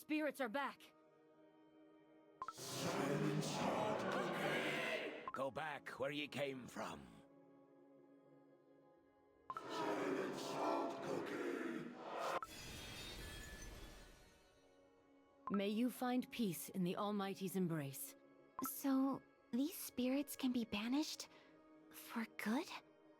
spirits are back. Go back where you came from. May you find peace in the Almighty's embrace. So, these spirits can be banished? For good?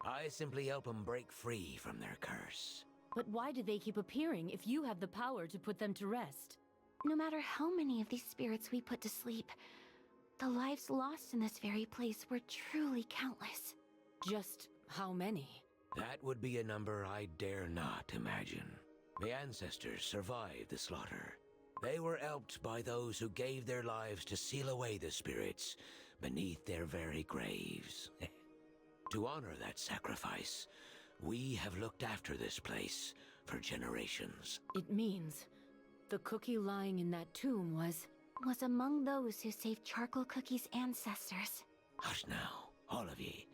I simply help them break free from their curse. But why do they keep appearing if you have the power to put them to rest? No matter how many of these spirits we put to sleep, the lives lost in this very place were truly countless. Just how many? That would be a number I dare not imagine. The ancestors survived the slaughter. They were helped by those who gave their lives to seal away the spirits beneath their very graves. To honor that sacrifice, we have looked after this place for generations. It means the cookie lying in that tomb was among those who saved Charcoal Cookie's ancestors. Hush now, all of ye.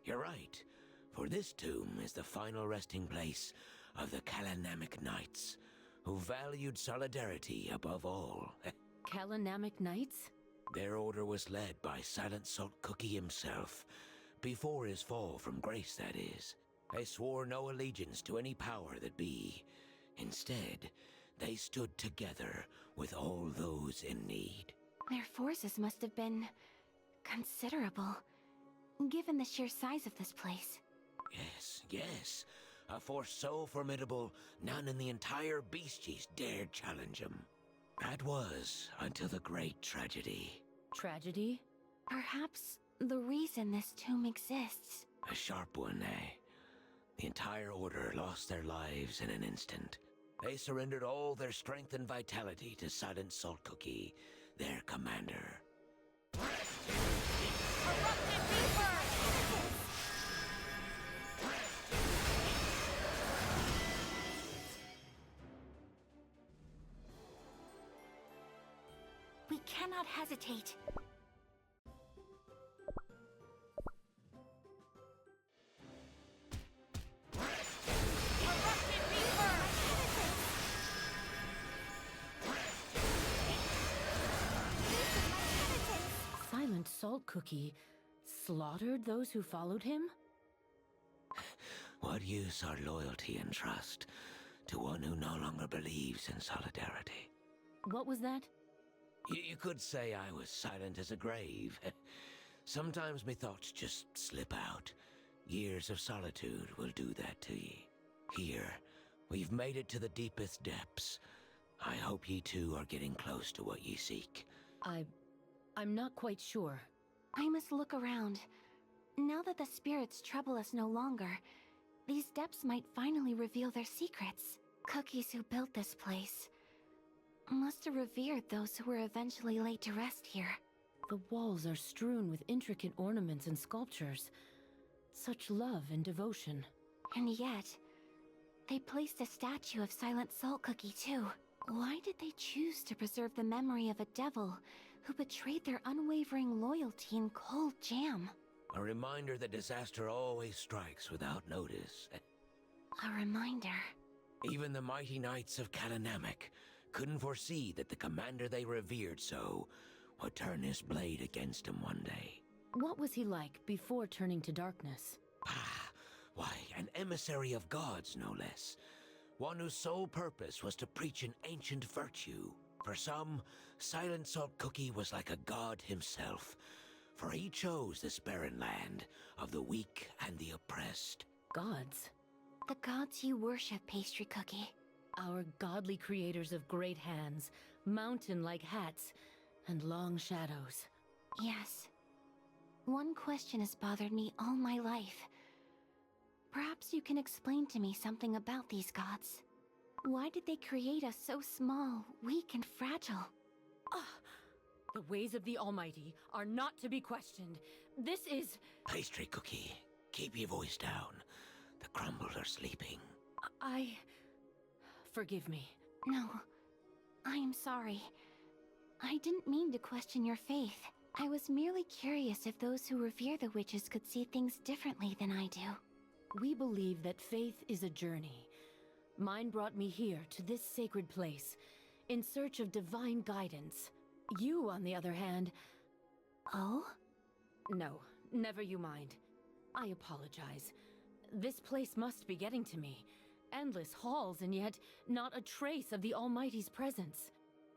You're right, for this tomb is the final resting place of the Kalanamic Knights, who valued solidarity above all. Kalanamic Knights? Their order was led by Silent Salt Cookie himself, before his fall from grace, that is. They swore no allegiance to any power that be. Instead, they stood together with all those in need. Their forces must have been considerable, given the sheer size of this place. Yes. A force so formidable, none in the entire Beasties dared challenge them. That was until the great tragedy. Tragedy? Perhaps the reason this tomb exists. A sharp one, eh? The entire order lost their lives in an instant. They surrendered all their strength and vitality to Silent Salt Cookie, their commander. We cannot hesitate. Silent Salt Cookie slaughtered those who followed him? What use are loyalty and trust to one who no longer believes in solidarity? What was that? You could say I was silent as a grave. Sometimes me thoughts just slip out. Years of solitude will do that to ye. Here, we've made it to the deepest depths. I hope ye too are getting close to what ye seek. I'm not quite sure. I must look around. Now that the spirits trouble us no longer, these depths might finally reveal their secrets. Cookies who built this place must have revered those who were eventually laid to rest here. The walls are strewn with intricate ornaments and sculptures. Such love and devotion. And yet, they placed a statue of Silent Salt Cookie too. Why did they choose to preserve the memory of a devil who betrayed their unwavering loyalty in cold jam? A reminder that disaster always strikes without notice. A reminder. Even the mighty knights of Kalanamic couldn't foresee that the commander they revered so would turn his blade against him one day. What was he like before turning to darkness? Why, an emissary of gods, no less. One whose sole purpose was to preach an ancient virtue. For some, Silent Salt Cookie was like a god himself, for he chose this barren land of the weak and the oppressed. Gods? The gods you worship, Pastry Cookie. Our godly creators of great hands, mountain-like hats, and long shadows. Yes. One question has bothered me all my life. Perhaps you can explain to me something about these gods. Why did they create us so small, weak, and fragile? The ways of the Almighty are not to be questioned. This is... Pastry Cookie, keep your voice down. The crumbles are sleeping. Forgive me. No, I am sorry. I didn't mean to question your faith. I was merely curious if those who revere the witches could see things differently than I do. We believe that faith is a journey. Mine brought me here to this sacred place. in search of divine guidance. You, on the other hand... Oh? No, never you mind. I apologize. This place must be getting to me. Endless halls, and yet not a trace of the Almighty's presence.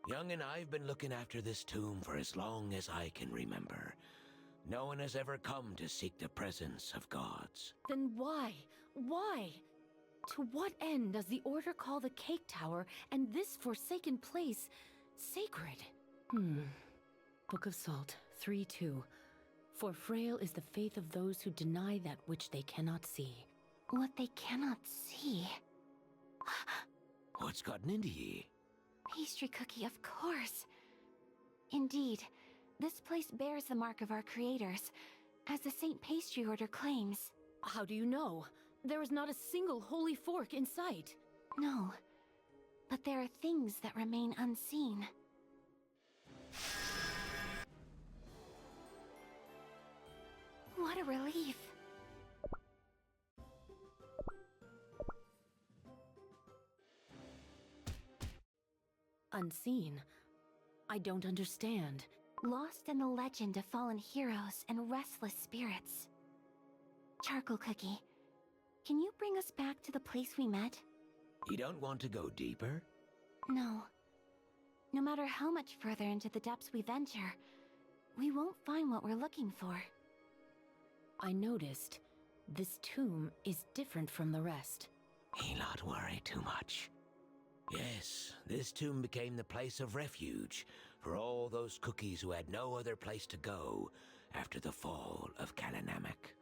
Young and I've been looking after this tomb for as long as I can remember. No one has ever come to seek the presence of gods. Then why? Why? To what end does the Order call the Cake Tower and this forsaken place sacred? Book of Salt 3:2. For frail is the faith of those who deny that which they cannot see. What they cannot see. What's gotten into ye? Pastry cookie, of course. Indeed, this place bears the mark of our creators, as the Saint Pastry Order claims. How do you know? There is not a single holy fork in sight. No, but there are things that remain unseen. What a relief. Unseen? I don't understand. Lost in the legend of fallen heroes and restless spirits. Charcoal Cookie, can you bring us back to the place we met? You don't want to go deeper? No. No matter how much further into the depths we venture, we won't find what we're looking for. I noticed this tomb is different from the rest. He not worry too much. Yes, this tomb became the place of refuge for all those cookies who had no other place to go after the fall of Kalanamak.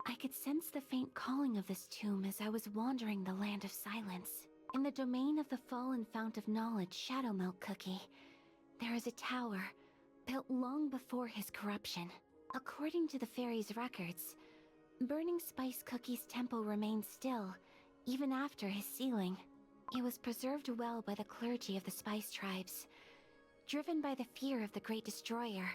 I could sense the faint calling of this tomb as I was wandering the Land of Silence. In the domain of the fallen fount of knowledge, Shadowmilk Cookie, there is a tower built long before his corruption. According to the fairy's records, Burning Spice Cookie's temple remained still, even after his sealing. It was preserved well by the clergy of the Spice Tribes, driven by the fear of the Great Destroyer,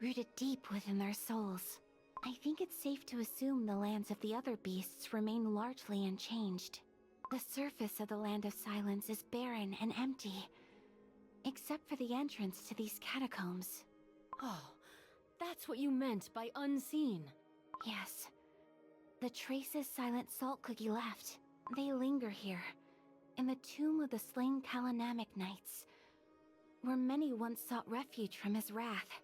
rooted deep within their souls. I think it's safe to assume the lands of the other beasts remain largely unchanged. The surface of the Land of Silence is barren and empty, except for the entrance to these catacombs. Oh, that's what you meant by unseen. Yes. The traces Silent Salt Cookie left, they linger here, in the tomb of the slain Kalanamak Knights, where many once sought refuge from his wrath.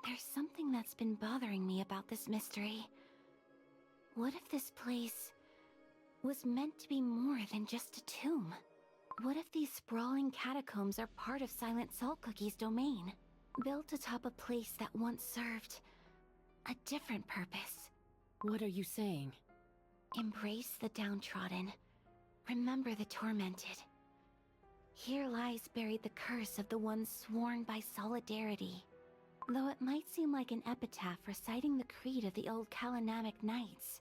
There's something that's been bothering me about this mystery. What if this place was meant to be more than just a tomb? What if these sprawling catacombs are part of Silent Salt Cookie's domain, built atop a place that once served a different purpose? What are you saying? Embrace the downtrodden. Remember the tormented. Here lies buried the curse of the ones sworn by solidarity. Though it might seem like an epitaph reciting the creed of the old Kalanamak Knights,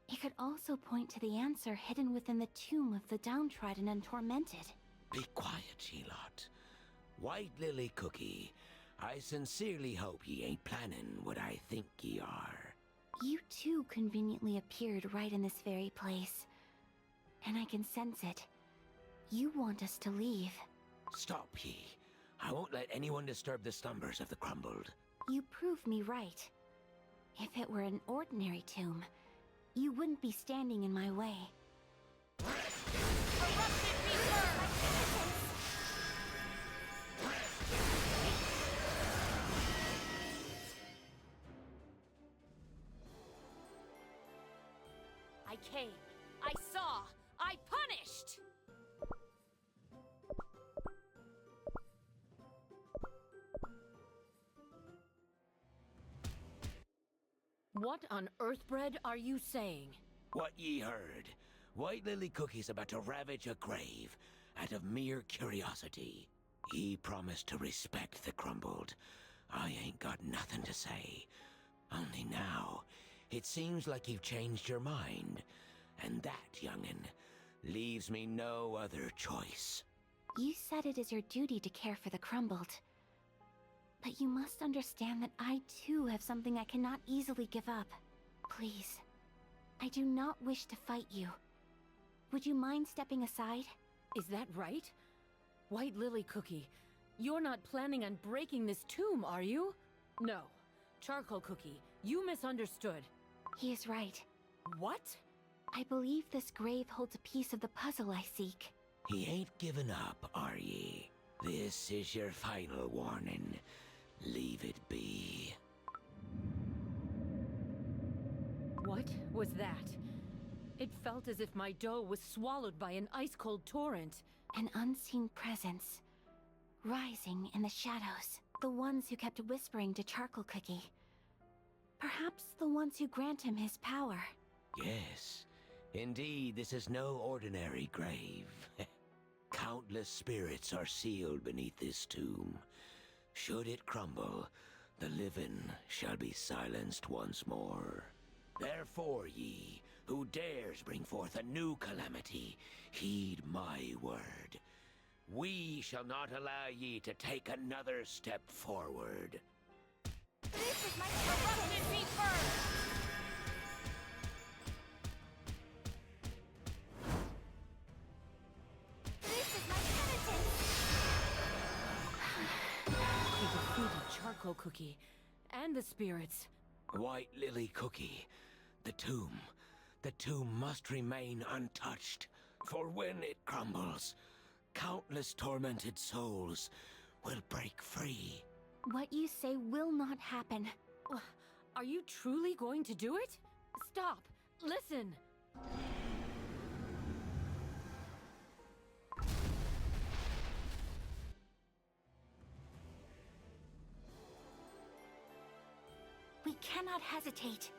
it could also point to the answer hidden within the tomb of the downtrodden and tormented. Be quiet, ye lot. White Lily Cookie, I sincerely hope ye ain't planning what I think ye are. You too conveniently appeared right in this very place. And I can sense it. You want us to leave. Stop ye. I won't let anyone disturb the slumbers of the crumbled. You prove me right. If it were an ordinary tomb, you wouldn't be standing in my way. I came. I saw. I punished! What on Earthbread are you saying? What ye heard. White Lily Cookie's about to ravage a grave out of mere curiosity. He promised to respect the crumbled. I ain't got nothing to say. Only now, it seems like you've changed your mind. And that, young'un, leaves me no other choice. You said it is your duty to care for the crumbled. But you must understand that I too have something I cannot easily give up. Please, I do not wish to fight you. Would you mind stepping aside? Is that right? White Lily Cookie, you're not planning on breaking this tomb, are you? No. Charcoal Cookie, you misunderstood. He is right. What? I believe this grave holds a piece of the puzzle I seek. He ain't given up, are ye? This is your final warning. Leave it be. What was that? It felt as if my dough was swallowed by an ice-cold torrent. An unseen presence, rising in the shadows. The ones who kept whispering to Charcoal Cookie. Perhaps the ones who grant him his power. Yes, indeed, this is no ordinary grave. Countless spirits are sealed beneath this tomb. Should it crumble, the living shall be silenced once more. Therefore, ye, who dares bring forth a new calamity, heed my word. We shall not allow ye to take another step forward. This is my corrupted rebirth! This is my penitence! He defeated Charcoal Cookie and the spirits. White Lily Cookie, the tomb must remain untouched. For when it crumbles, countless tormented souls will break free. What you say will not happen. Are you truly going to do it? Stop! Listen! We cannot hesitate.